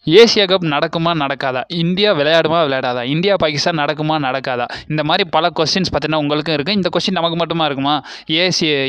Asia cup நடக்குமா நடக்காதா? India விளையாடுமா விளையாடாதா? India Pakistan நடக்குமா நடக்காதா? இந்த மாதிரி பல கொஸ்டின்ஸ் பார்த்தீங்கன்னா உங்களுக்கும் இருக்குது. இந்த கொஸ்டின் நமக்கு மட்டுமா இருக்குமா?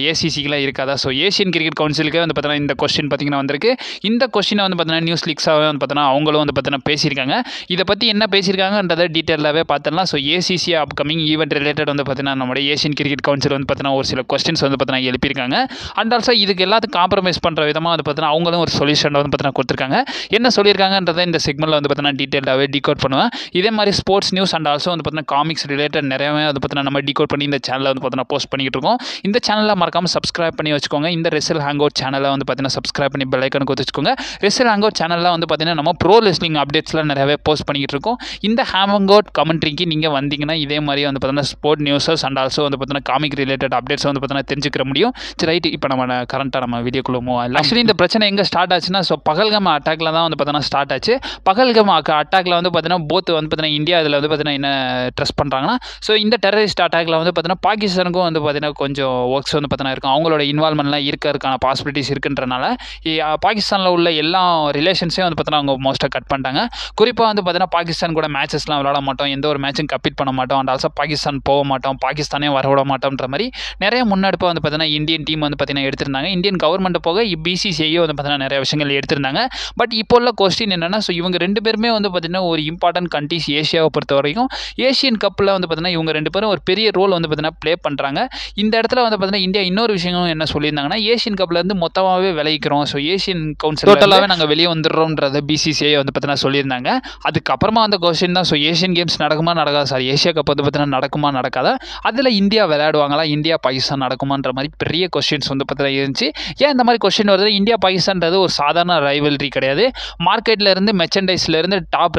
ஏசிசிக்கெலாம் இருக்காதா? ஸோ ஏஷியன் கிரிக்கெட் கவுன்சிலுக்கே வந்து பார்த்தீங்கன்னா இந்த கொஸ்டின் பார்த்தீங்கன்னா வந்திருக்கு. இந்த கொஸ்டினை வந்து பார்த்தீங்கன்னா நியூஸ் லீக்ஸாகவே வந்து பார்த்தீங்கன்னா அவங்களும் வந்து பார்த்தீங்கன்னா பேசியிருக்காங்க. இதை பற்றி என்ன பேசியிருக்காங்கன்றதை டீட்டெயிலாகவே பார்த்துடலாம். So ACC upcoming event related வந்து பார்த்தீங்கன்னா நம்மளுடைய ஏஷியன் கிரிக்கெட் கவுன்சில் வந்து பார்த்தீங்கன்னா ஒரு சில கொஸ்டின்ஸ் வந்து பார்த்தீங்கன்னா எழுப்பியிருக்காங்க. அண்ட் ஆல்சோ இதுக்கு எல்லாத்துக்கும் காம்ப்ரமைஸ் பண்ணுற விதமாக வந்து பார்த்தீங்கன்னா அவங்களும் ஒரு சொல்யூஷன் வந்து பார்த்தீங்கன்னா கொடுத்துருக்காங்க. என்ன சொல்லியிருக்காங்க இந்த செக்மெண்ட்ல வந்து பார்த்தீங்கன்னா டீடைலாகவே டீகோட் பண்ணுவேன். இதே மாதிரி ஸ்போர்ட்ஸ் நியூஸ் அண்ட் ஆல்சோ வந்து பார்த்தீங்கன்னா காமிக்ஸ் ரிலேட்டட் நிறையவே வந்து பார்த்தீங்கன்னா நம்ம டீகோட் பண்ணி இந்த சேனலில் வந்து பார்த்தீங்கன்னா போஸ்ட் பண்ணிட்டு இருக்கோம். இந்த சேனலில் மறக்காமல் சப்ஸ்கிரைப் பண்ணி வச்சுக்கோங்க. இந்த ரெசல் ஹேங் அவுட் சேனலை வந்து பார்த்தீங்கன்னா சப்ஸ்கிரைப் பண்ணி பெல் ஐக்கன் கொடுத்து வச்சுக்கோங்க. ரெசல் ஹேங் அவுட் சேனலில் வந்து பார்த்தீங்கன்னா நம்ம ப்ரோ ரெஸ்லிங் அப்டேட்ஸ்லாம் நிறையவே போஸ்ட் பண்ணிட்டு இருக்கோம். இந்த ஹேங் அவுட் கமெண்ட்ரிக்கு நீங்கள் வந்தீங்கன்னா இதே மாதிரி வந்து பார்த்தீங்கன்னா ஸ்போர்ட் நியூஸஸ் அண்ட் ஆல்சோ வந்து பார்த்தீங்கன்னா காமிக் ரிலேட்டட் அப்டேட்ஸ் வந்து பார்த்தீங்கன்னா தெரிஞ்சுக்கிற முடியும். சரி ரைட், இப்போ நம்ம கரண்ட்டாக நம்ம வீடியோக்குள்ள மூவ் ஆகலாம். ஆக்சுவலி இந்த பிரச்சனை எங்கே ஸ்டார்ட் ஆச்சுன்னா பகல்காம் அட்டாக்ல தான் வந்து பார்த்தீங்கன்னா ஸ்டார்ட் ஆச்சு. பகல்காம் அட்டாக்ல வந்து பார்த்தீங்கன்னா போத் வந்து பார்த்தீங்கன்னா இந்தியா இதில் வந்து பார்த்தீங்கன்னா என்ன ட்ரெஸ் பண்ணுறாங்கன்னா, ஸோ இந்த டெரரிஸ்ட் அட்டாக்ல வந்து பார்த்தீங்கன்னா பாகிஸ்தானுக்கும் வந்து பார்த்தீங்கன்னா கொஞ்சம் ஒர்க்ஸ் வந்து பார்த்தீங்கன்னா இருக்கும். அவங்களோட இன்வால்மெண்ட்லாம் இருக்கிறதுக்கான பாசிபிலிட்டிஸ் இருக்குன்றனால பாகிஸ்தானில் உள்ள எல்லா ரிலேஷன்ஸையும் வந்து பார்த்தீங்கன்னா அவங்க மோஸ்ட்டாக கட் பண்ணிட்டாங்க. குறிப்பாக வந்து பார்த்தீங்கன்னா பாகிஸ்தான் கூட மேட்சஸ்லாம் விளாட மாட்டோம், எந்த ஒரு மேட்சும் கம்ப்ளீட் பண்ண மாட்டோம், அண்ட் ஆல்சோ பாகிஸ்தான் போக மாட்டோம், பாகிஸ்தானே வரவிட மாட்டோம்ன்ற மாதிரி நிறைய முன்னெடுப்பு வந்து பார்த்தீங்கன்னா இந்தியன் டீம் வந்து பார்த்தீங்கன்னா எடுத்திருந்தாங்க. இந்தியன் கவர்மெண்ட் போக பிசிசிஐ வந்து பார்த்தீங்கன்னா நிறைய விஷயங்கள் எடுத்திருந்தாங்க. பட் இப்போ உள்ள கொஸ்டின் என்னன்னா, ஸோ இவங்க ரெண்டு பேருமே வந்து பார்த்தீங்கன்னா ஒரு இம்பார்ட்டன்ட் கண்ட்ரிஸ் ஏஷியாவை பொறுத்த வரைக்கும் ஏஷியன் கப்பில் வந்து பார்த்தீங்கன்னா இவங்க ரெண்டு பேரும் ஒரு பெரிய ரோல் வந்து பார்த்தீங்கன்னா ப்ளே பண்ணுறாங்க. இந்த இடத்துல வந்து பார்த்தீங்கன்னா இந்தியா இன்னொரு விஷயம் என்ன சொல்லியிருந்தாங்கன்னா, ஏஷியன் கப்பில் இருந்து மொத்தமாகவே விளைவிக்கிறோம், ஸோ ஏஷியன் கவுன்சில் டோட்டலாகவே நாங்கள் வெளியே வந்துடுறோம்ன்றத பிசிசிஐ வந்து பார்த்தீங்கன்னா சொல்லியிருந்தாங்க. அதுக்கப்புறமா அந்த கொஸ்டின் தான், ஸோ ஏஷியன் கேம்ஸ் நடக்குமா நடக்காதா, சாரி ஏஷியா கப் வந்து பார்த்தீங்கன்னா நடக்குமா நடக்காதா, அதில் இந்தியா விளையாடுவாங்களா, இந்தியா பாகிஸ்தான் நடக்குமான்ற மாதிரி பெரிய கொஸ்டின்ஸ் வந்து பார்த்தீங்கன்னா இருந்துச்சு. ஏன் இந்த மாதிரி கொஸ்டின் வருது? இந்தியா பாகிஸ்தான்றது ஒரு சாதாரண ரைவல்ரி கிடையாது. மார்க்கெட்டில் இருந்து மெர்ச்சன்டைஸ்ல இருந்து டாப்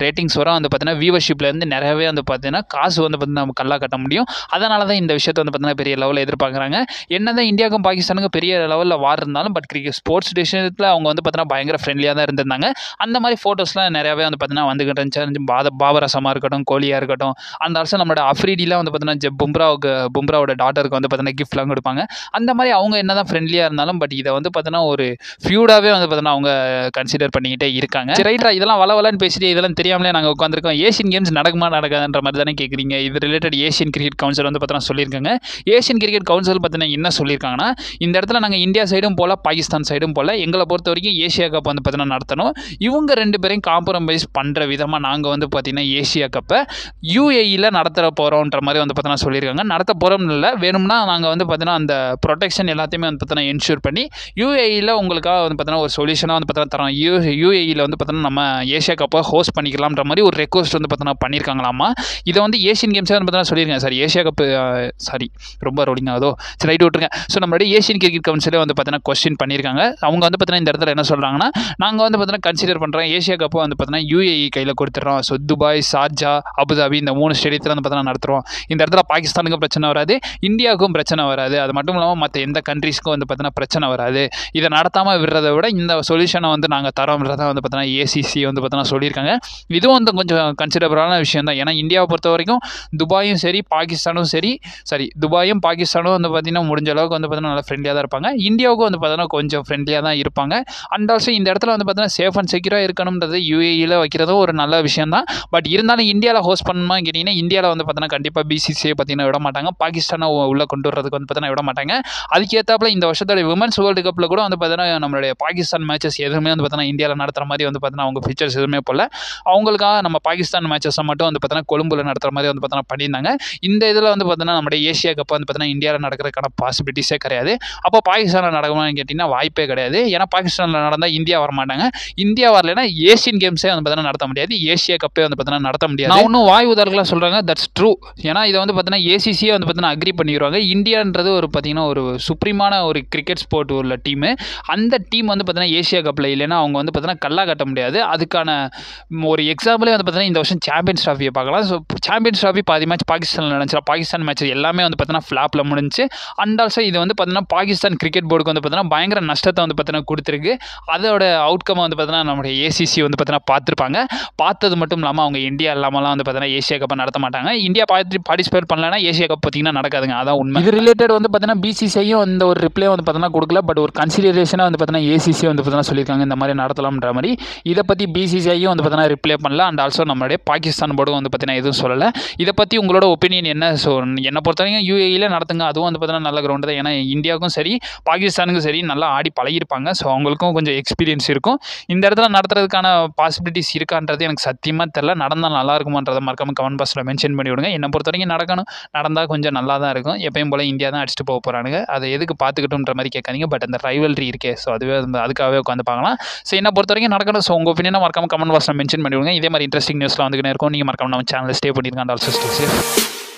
ரேட்டிங்ஸ் வர வந்து பார்த்தீங்கன்னா வியூவர்ஷிப்லேருந்து நிறையவே வந்து பார்த்தீங்கன்னா காசு வந்து பார்த்தீங்கன்னா நம்ம கல்லா கட்ட முடியும். அதனால தான் இந்த விஷயத்தை வந்து பார்த்தீங்கன்னா பெரிய லெவலில் எதிர்பார்க்குறாங்க. என்னதான் இந்தியாவுக்கும் பாகிஸ்தானுக்கும் பெரிய லெவலில் வார் இருந்தாலும் பட் கிரிக்கெட் ஸ்போர்ட்ஸ் விஷயத்தில் அவங்க வந்து பார்த்தீங்கன்னா பயங்கர ஃப்ரெண்ட்லியாக தான் இருந்திருந்தாங்க. அந்த மாதிரி ஃபோட்டோஸ்லாம் நிறையாவே வந்து பார்த்தீங்கன்னா வந்துகிட்டு இருந்துச்சு. பாபர் அசமாக இருக்கட்டும், கோலியாக இருக்கட்டும், அந்த வருஷம் நம்மளோட அஃப்ரீடிலாம் வந்து பார்த்தீங்கன்னா பும்ராவோட டாட்டருக்கு வந்து பார்த்தீங்கன்னா கிஃப்ட்லாம் கொடுப்பாங்க. அந்த மாதிரி அவங்க என்ன தான் ஃப்ரெண்ட்லியாக இருந்தாலும் பட் இதை வந்து பார்த்தீங்கன்னா ஒரு ஃபியூடாகவே வந்து பார்த்தீங்கன்னா அவங்க கன்சிடர் பண்ணிக்கிட்டே இருக்காங்க. ரைட்டா, இதெல்லாம் வளவலன்னு பேசிட்டு இதெல்லாம் தெரியாமலே நாங்கள் உட்காந்துருக்கோம். ஏஷியன் கேம்ஸ் நடக்குமா நடக்காதுன்ற மாதிரி தானே கேட்குறீங்க. இது ரிலேட்டட் ஏஷியன் கிரிக்கெட் கவுன்சில் வந்து பார்த்தீங்கன்னா சொல்லியிருக்காங்க. ஏஷியன் கிரிக்கெட் கவுன்சில் பார்த்தீங்கன்னா என்ன சொல்லியிருக்காங்கன்னா, இந்த இடத்துல நாங்கள் இந்தியா சைடும் போல பாகிஸ்தான் சைடும் போல எங்களை பொறுத்த வரைக்கும் ஏஷியா கப் வந்து பார்த்தீங்கன்னா நடத்தணும். இவங்க ரெண்டு பேரையும் காம்ப்ரமைஸ் பண்ணுற விதமாக நாங்கள் வந்து பார்த்தீங்கன்னா ஏஷியா கப்பை யூஏஇயில் நடத்த போகிறோன்ற மாதிரி வந்து பார்த்தீங்கன்னா சொல்லியிருக்காங்க. நடத்த போகிறோம்னு இல்லை, வேணும்னா நாங்கள் வந்து பார்த்தீங்கன்னா அந்த ப்ரொடெக்ஷன் எல்லாத்தையுமே வந்து பார்த்தீங்கன்னா என்ஷூர் பண்ணி யூஏஇயில் உங்களுக்காக வந்து பார்த்தீங்கன்னா ஒரு சொல்யூஷனாக வந்து பார்த்தீங்கன்னா தரோம். யூஏஇயில் வந்து பார்த்தீங்கன்னா நம்ம ஏஷியா கப்பை ஹோஸ்ட் பண்ணிக்கலாம்ன்ற மாதிரி ஒரு ரெக்வஸ்ட் வந்து பார்த்தீங்கன்னா பண்ணியிருக்காங்களாமா. இதை வந்து ஏஷியன் கேம்ஸே வந்து பார்த்தீங்கன்னா சொல்லியிருக்காங்க. சாரி ஏஷியா கப்பு ரொம்ப ரோலிங் ஆகுதோ, சரி ரைட் விட்டுருங்க. ஸோ நம்மளுடைய ஏஷியன் கிரிக்கெட் கவுன்சிலே வந்து பார்த்தீங்கன்னா கொஸ்டின் பண்ணியிருக்காங்க. அவங்க வந்து பார்த்தீங்கன்னா இந்த இடத்துல என்ன சொல்கிறாங்கன்னா, நாங்கள் வந்து பார்த்தீங்கன்னா கன்சிடர் பண்ணுறோம் ஏஷியா கப்பை வந்து பார்த்தீங்கன்னா யூஏஇ கையில் கொடுத்துட்றோம். ஸோ துபாய், ஷார்ஜா, அபுதாபி இந்த 3 ஸ்டேடியத்தில் வந்து பார்த்தீங்கன்னா நடத்துகிறோம். இந்த இடத்துல பாகிஸ்தானுக்கும் பிரச்சனை வராது, இந்தியாவுக்கும் பிரச்சனை வராது, அது மட்டும் இல்லாமல் மற்ற எந்த கண்ட்ரீஸ்க்கும் வந்து பார்த்தீங்கன்னா பிரச்சனை வராது. இதை நடத்தாமல் விடுறதை விட இந்த சொல்யூஷனை வந்து நாங்கள் தரோம்ன்றதை வந்து பார்த்தீங்கன்னா ஏசிசி வந்து பார்த்தீங்கன்னா சொல்லியிருக்காங்க. இதுவும் வந்து கொஞ்சம் கன்சிடரபிளான விஷயம் தான். ஏன்னா இந்தியாவை பொறுத்த வரைக்கும் துபாயும் சரி பாகிஸ்தானும் துபாயும் பாகிஸ்தானும் வந்து பார்த்தீங்கன்னா முடிஞ்ச அளவுக்கு வந்து பார்த்தீங்கன்னா நல்லா ஃப்ரெண்ட்லியாக தான் இருப்பாங்க. இந்தியாவுக்கும் வந்து பார்த்தீங்கன்னா கொஞ்சம் ஃப்ரெண்ட்லியாக தான் இருப்பாங்க. அண்ட் ஆல்சோ இந்த இடத்துல வந்து பார்த்தீங்கன்னா சேஃப் அண்ட் செக்யூராக இருக்கணும்ன்றது யூஏஇயில் வைக்கிறதும் ஒரு நல்ல விஷயம் தான். பட் இருந்தாலும் இந்தியாவில் ஹோஸ்ட் பண்ணணுமா கேட்டிங்கன்னா இந்தியாவில் வந்து பார்த்தீங்கன்னா கண்டிப்பாக பிசிசிஐ பார்த்தீங்கன்னா விட மாட்டாங்க. பாகிஸ்தானை உள்ளே கொண்டு வரதுக்கு வந்து பார்த்தீங்கன்னா விட மாட்டாங்க. அதுக்கேற்றாப்புல இந்த வருஷத்தோட விமன்ஸ் வேர்ல்டு கப்பில் கூட வந்து பார்த்தீங்கன்னா நம்மளுடைய பாகிஸ்தான் மேட்சஸ் எதுவுமே வந்து பார்த்தீங்கன்னா இந்தியாவில் நடத்துகிற மாதிரி வந்து பார்த்தீங்கன்னா அவங்க ஃபீச்சர்ஸ் எதுவுமே போல அவங்களுக்காக நம்ம பாகிஸ்தான் மேட்சஸை மட்டும் வந்து பார்த்தீங்கன்னா கொழும்புல நடத்துகிற மாதிரி வந்து பார்த்தீங்கன்னா பண்ணியிருந்தாங்க. இந்த இதில் வந்து பார்த்தீங்கன்னா நம்மளுடைய ஏஷியா கப் வந்து பார்த்தீங்கன்னா இந்தியாவில் நடக்கிறதுக்கான பாசிபிலிட்டிஸே கிடையாது. அப்போ பாகிஸ்தானில் நடக்குமான்னு கேட்டிங்கன்னா வாய்ப்பே கிடையாது. ஏன்னா பாகிஸ்தானில் நடந்தால் இந்தியா வரமாட்டாங்க. இந்தியா வரலைன்னா ஏஷியன் கேம்ஸே வந்து பார்த்தீங்கன்னா நடத்த முடியாது, ஏஷியா கப்பே வந்து பார்த்தீங்கன்னா நடத்த முடியாது. நான் இன்னும் வாய் உதாரணங்களாக சொல்கிறாங்க, தட்ஸ் ட்ரூ. ஏன்னா இதை வந்து பார்த்தீங்கன்னா ஏசிசியே வந்து பார்த்தீங்கன்னா அக்ரி பண்ணிடுவாங்க. இந்தியான்றது ஒரு பார்த்தீங்கன்னா ஒரு சுப்ரீமான ஒரு கிரிக்கெட் ஸ்போர்ட் உள்ள டீமு. அந்த டீம் வந்து பார்த்தீங்கன்னா ஏஷியா கப்பில் இல்லைன்னா அவங்க வந்து பார்த்தீங்கன்னா கல்லா கட்ட முடியாது. அதுக்கான ஒரு எக்ஸாம்பிளே வந்து பார்த்தீங்கன்னா இந்த வருஷம் சாம்பியன்ஸ் ட்ராஃபியை பார்க்கலாம். ஸோ சாம்பியன்ஸ் ட்ராஃபி பாதி மேட்ச் பாகிஸ்தானில் நடந்துச்சு. பாகிஸ்தான் மேட்ச் எல்லாமே வந்து பார்த்தீங்கன்னா ஃப்ளாப்பில் முடிஞ்சு. அண்ட் ஆல்சோ இது வந்து பார்த்தீங்கன்னா பாகிஸ்தான் கிரிக்கெட் போர்டுக்கு வந்து பார்த்தீங்கன்னா பயங்கர நஷ்டத்தை வந்து பார்த்தீங்கன்னா கொடுத்துருக்கு. அதோட அவுட்கம் வந்து பார்த்தீங்கன்னா நம்மளுடைய ஏசிசி வந்து பார்த்தீங்கன்னா பார்த்துருப்பாங்க. பார்த்தது மட்டும் இல்லாமல் அவங்க இந்தியா இல்லாமலாம் வந்து பார்த்தீங்கன்னா ஏஷியா கப்பை நடத்த மாட்டாங்க. இந்தியா பார்ட்டிசிபேட் பண்ணலன்னா ஏஷியா கப் பார்த்தீங்கன்னா நடக்காதுங்க. அதான் உண்மை. இது ரிலேட்டட் வந்து பார்த்தீங்கன்னா பிசிசிஐயும் அந்த ஒரு ரிப்ளே வந்து பார்த்தீங்கன்னா கொடுக்கல. பட் ஒரு கன்சிடரேஷனாக வந்து பார்த்தீங்கன்னா ஏசிசி வந்து பார்த்தீங்கன்னா சொல்லியிருக்காங்க இந்த மாதிரி நடத்தலாம்ன்ற மாதிரி. மாதிரி. இதை பற்றி பிசிசிஐயும் வந்து பார்த்தீங்கன்னா ரிப்ளை பண்ணல. அண்ட் ஆல்சோ நம்மளுடைய பாகிஸ்தான் போர்டும் வந்து பார்த்தீங்கன்னா எதுவும் சொல்லலை. இதை பற்றி உங்களோட ஒப்பீனியன் என்ன? ஸோ என்னை பொறுத்தவரைக்கும் யூஏஇயில் நடத்துங்க, அதுவும் வந்து பார்த்தீங்கன்னா நல்ல கிரவுண்டு தான். ஏன்னா இந்தியாவுக்கும் சரி பாகிஸ்தானுக்கும் சரி நல்லா ஆடி பழகிருப்பாங்க. ஸோ அவங்களுக்கும் கொஞ்சம் எக்ஸ்பீரியன்ஸ் இருக்கும். இந்த இடத்துல நடத்துறதுக்கான பாசிபிலிட்டிஸ் இருக்கான்றது எனக்கு சத்தியமாக தெரியல. நடந்தால் நல்லா இருக்குமான்றதை மறக்காம கமெண்ட் பாக்ஸில் மென்ஷன் பண்ணி விடுங்க. என்னை பொறுத்த வரைக்கும் நடக்கணும், நடந்தால் கொஞ்சம் நல்லா தான் இருக்கும். எப்பயும் போல் இந்தியா தான் அடிச்சுட்டு போக போகிறானுங்க, அதை எதுக்கு பார்த்துக்கிட்டுன்ற மாதிரி கேட்காதீங்க. பட் அந்த ரைவல்ரி இருக்கே, ஸோ அதுவே அதுக்காகவே உட்காந்து பார்க்கலாம். ஸோ என்னை பொறுத்த வரைக்கும் நடக்கணும். ஸோ உங்கள் ஒப்பீனியனை மறக்காம கமெண்ட் பாக்ஸில் மென்ஷன் பண்ணி விடுங்க. இதே மாதிரி இன்ட்ரெஸ்டிங் நியூஸ்லாம் வந்துக்கிட்டே இருக்கும். நீங்கள் மறக்காம நம்ம சேனலில் ஸ்டே பண்ணியிருக்காங்க. Also stay safe.